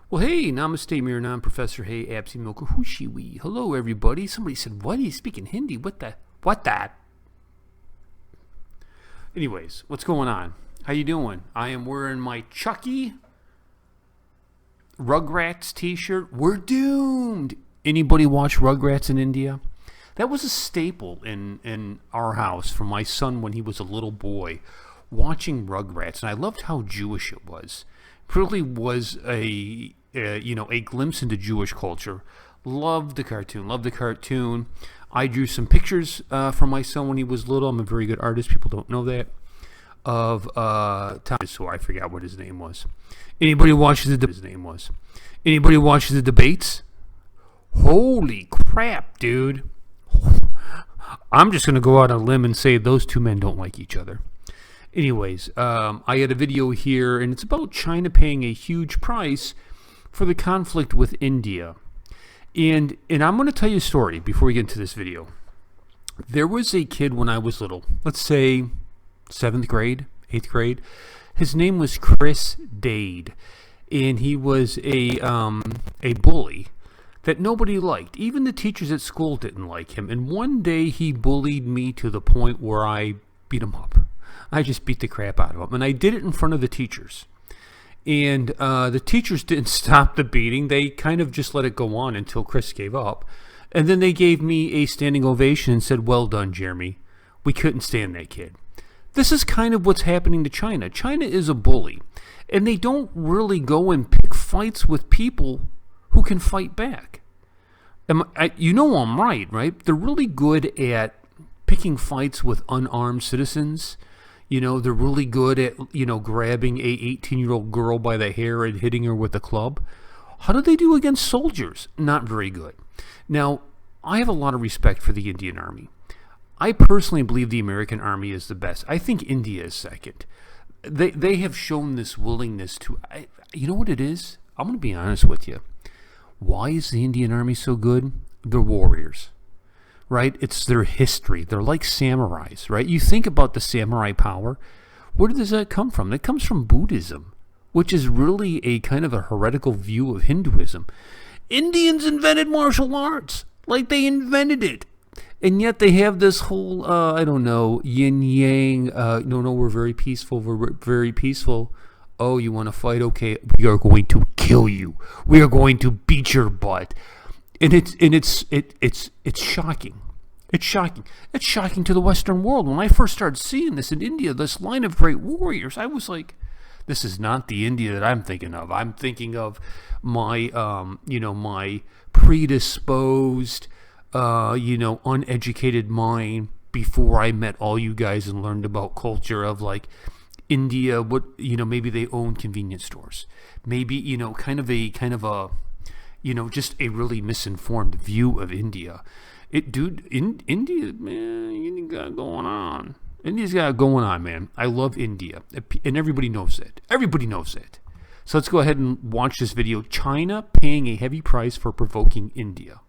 Well, hey, namaste, Miranan, Professor Hey, Absi Milka, Hushiwi. Hello, everybody. Somebody said, what? He's speaking Hindi? What the? What that? Anyways, what's going on? How you doing? I am wearing my Chucky Rugrats t-shirt. We're doomed. Anybody watch Rugrats in India? That was a staple in our house for my son when he was a little boy, watching Rugrats, and I loved how Jewish it was. It really was a glimpse into Jewish culture. Loved the cartoon. I drew some pictures for my son when he was little. I'm a very good artist. People don't know that. Of Tom, so I forgot what his name was. Anybody watches the debates? Holy crap, dude! I'm just gonna go out on a limb and say those two men don't like each other. Anyways, I had a video here, and it's about China paying a huge price for the conflict with India. And I'm going to tell you a story before we get into this video. There was a kid when I was little, let's say 7th grade, 8th grade. His name was Chris Dade, and he was a bully that nobody liked. Even the teachers at school didn't like him. And one day he bullied me to the point where I beat him up. I just beat the crap out of him. And I did it in front of the teachers. And the teachers didn't stop the beating. They kind of just let it go on until Chris gave up. And then they gave me a standing ovation and said, well done, Jeremy. We couldn't stand that kid. This is kind of what's happening to China. China is a bully. And they don't really go and pick fights with people who can fight back. You know I'm right? They're really good at picking fights with unarmed citizens. You know, they're really good at, grabbing a 18-year-old girl by the hair and hitting her with a club. How do they do against soldiers? Not very good. Now, I have a lot of respect for the Indian Army. I personally believe the American Army is the best. I think India is second. They have shown this willingness to... you know what it is? I'm going to be honest with you. Why is the Indian Army so good? They're warriors. Right? It's their history. They're like samurais, right? You think about the samurai power. Where does that come from? It comes from Buddhism, which is really a kind of a heretical view of Hinduism. Indians invented martial arts. Like they invented it. And yet they have this whole, yin-yang, no, we're very peaceful, Oh, you want to fight? Okay, we are going to kill you. We are going to beat your butt. And it's shocking. It's shocking. It's shocking to the Western world. When I first started seeing this in India, this line of great warriors, I was like, this is not the India that I'm thinking of. I'm thinking of my, my predisposed, uneducated mind before I met all you guys and learned about culture of like India. Maybe they own convenience stores. Maybe, just a really misinformed view of India. India, man, India got going on. India's got it going on, man. I love India, and everybody knows it. So let's go ahead and watch this video. China paying a heavy price for provoking India.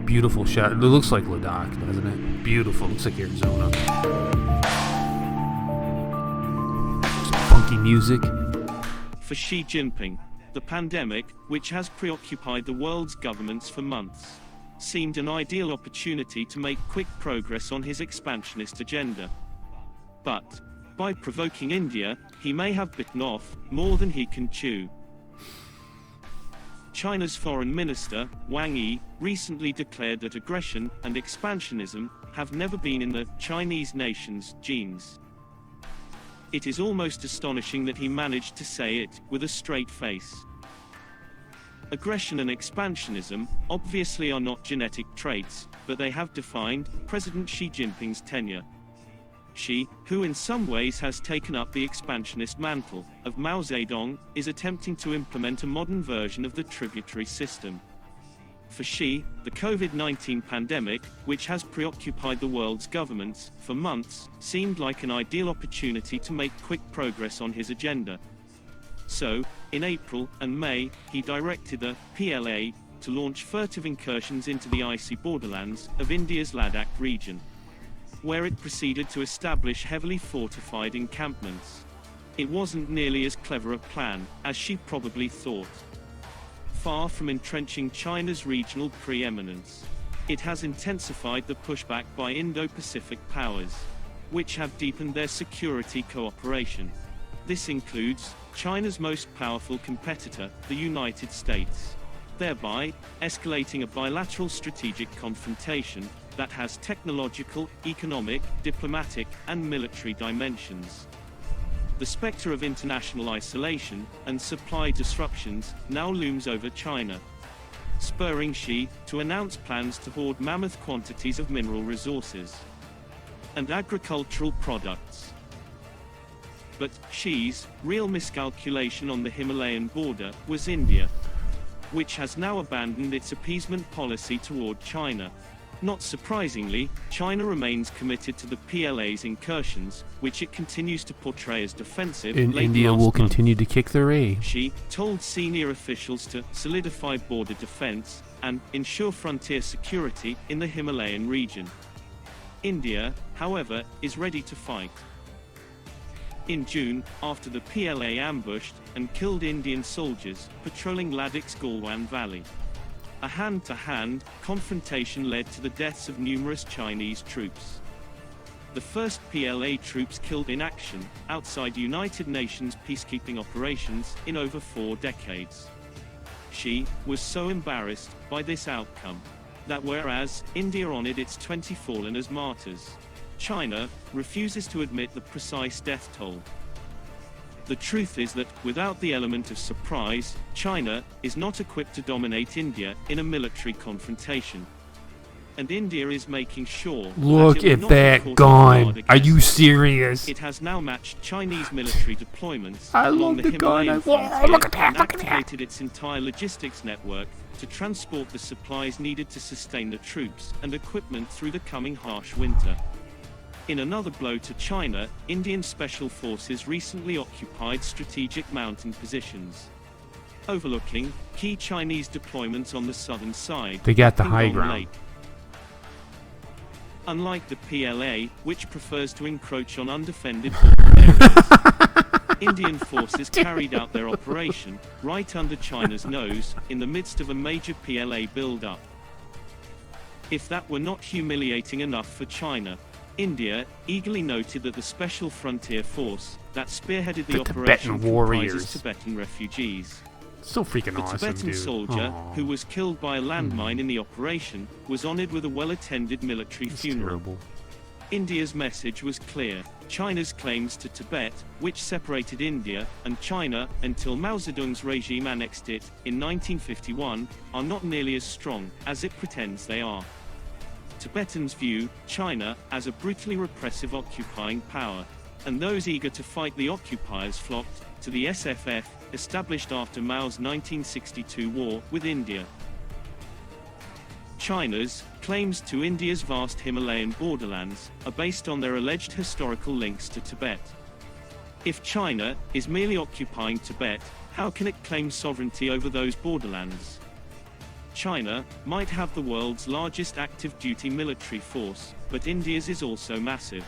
Beautiful shot. It looks like Ladakh, doesn't it? Beautiful. Looks like Arizona. Some funky music. For Xi Jinping, the pandemic, which has preoccupied the world's governments for months, seemed an ideal opportunity to make quick progress on his expansionist agenda. But, by provoking India, he may have bitten off more than he can chew. China's foreign minister, Wang Yi, recently declared that aggression and expansionism have never been in the Chinese nation's genes. It is almost astonishing that he managed to say it with a straight face. Aggression and expansionism obviously are not genetic traits, but they have defined President Xi Jinping's tenure. Xi, who in some ways has taken up the expansionist mantle of Mao Zedong, is attempting to implement a modern version of the tributary system. For Xi, the COVID-19 pandemic, which has preoccupied the world's governments for months, seemed like an ideal opportunity to make quick progress on his agenda. So, in April and May, he directed the PLA to launch furtive incursions into the icy borderlands of India's Ladakh region, where it proceeded to establish heavily fortified encampments. It wasn't nearly as clever a plan as she probably thought. Far from entrenching China's regional preeminence, it has intensified the pushback by Indo-Pacific powers, which have deepened their security cooperation. This includes China's most powerful competitor, the United States, thereby escalating a bilateral strategic confrontation that has technological, economic, diplomatic, and military dimensions. The specter of international isolation and supply disruptions now looms over China, spurring Xi to announce plans to hoard mammoth quantities of mineral resources and agricultural products. But Xi's real miscalculation on the Himalayan border was India, which has now abandoned its appeasement policy toward China. Not surprisingly, China remains committed to the PLA's incursions, which it continues to portray as defensive. India will continue to kick their A. Xi told senior officials to solidify border defense and ensure frontier security in the Himalayan region. India, however, is ready to fight. In June, after the PLA ambushed and killed Indian soldiers patrolling Ladakh's Galwan Valley, a hand-to-hand confrontation led to the deaths of numerous Chinese troops. The first PLA troops killed in action outside United Nations peacekeeping operations in over 4 decades. Xi was so embarrassed by this outcome that whereas India honored its 20 fallen as martyrs, China refuses to admit the precise death toll. The truth is that, without the element of surprise, China is not equipped to dominate India in a military confrontation. And India is making sure Look at that gun. Are you serious? It has now matched Chinese military deployments I along love the the gun. Himalayan Whoa, frontier look at that, and look at that. activated its entire logistics network to transport the supplies needed to sustain the troops and equipment through the coming harsh winter. In another blow to China, Indian special forces recently occupied strategic mountain positions, overlooking key Chinese deployments on the southern side. They got the of high Pingong ground. Lake. Unlike the PLA, which prefers to encroach on undefended border areas, Indian forces carried out their operation right under China's nose, in the midst of a major PLA build-up. If that were not humiliating enough for China, India eagerly noted that the Special Frontier Force that spearheaded the operation Tibetan warriors. comprises Tibetan refugees. So freaking The awesome, Tibetan dude. soldier, Aw. who was killed by a landmine in the operation, was honored with a well-attended military That's funeral. terrible. India's message was clear. China's claims to Tibet, which separated India and China until Mao Zedong's regime annexed it in 1951, are not nearly as strong as it pretends they are. Tibetans view China as a brutally repressive occupying power, and those eager to fight the occupiers flocked to the SFF, established after Mao's 1962 war with India. China's claims to India's vast Himalayan borderlands are based on their alleged historical links to Tibet. If China is merely occupying Tibet, how can it claim sovereignty over those borderlands? China might have the world's largest active duty military force, but India's is also massive.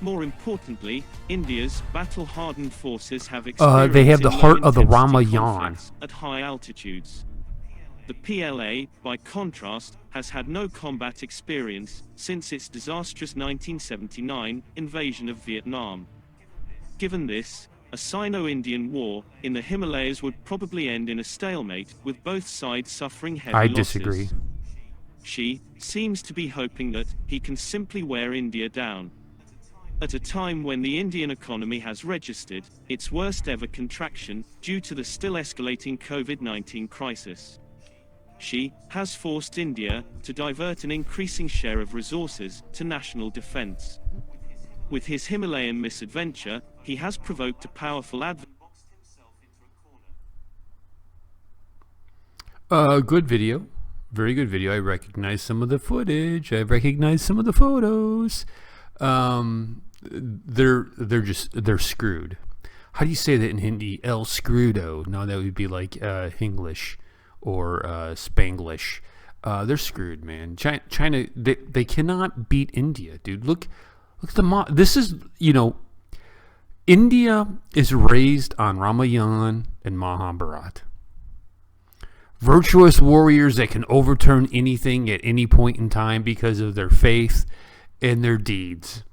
More importantly, India's battle-hardened forces have experience they have the in heart of the low-intensity Ramayana. conflicts at high altitudes. The PLA, by contrast, has had no combat experience since its disastrous 1979 invasion of Vietnam. Given this, a Sino-Indian war in the Himalayas would probably end in a stalemate, with both sides suffering heavy I losses. disagree. Xi seems to be hoping that he can simply wear India down. At a time when the Indian economy has registered its worst ever contraction due to the still escalating COVID-19 crisis, Xi has forced India to divert an increasing share of resources to national defense. With his Himalayan misadventure, he has provoked a powerful adversary. Good video. Very good video. I recognize some of the footage. I recognize some of the photos. They're screwed. how do you say that in Hindi? El screwdo. No, that would be like English or Spanglish. They're screwed, man. China, they cannot beat India, dude. Look at this is, India is raised on Ramayana and Mahabharata. Virtuous warriors that can overturn anything at any point in time because of their faith and their deeds.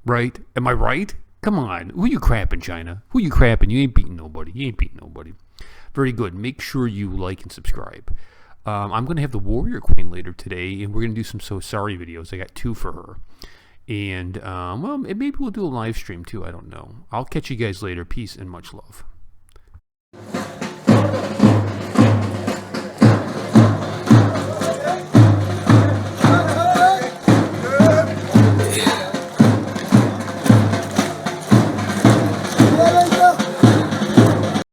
Right? Am I right? Come on. Who you crapping, China? Who you crapping? You ain't beating nobody. You ain't beating nobody. Very good. Make sure you like and subscribe. I'm going to have the Warrior Queen later today, and we're going to do some So Sorry videos. I got 2 for her. And, maybe we'll do a live stream too. I don't know. I'll catch you guys later. Peace and much love.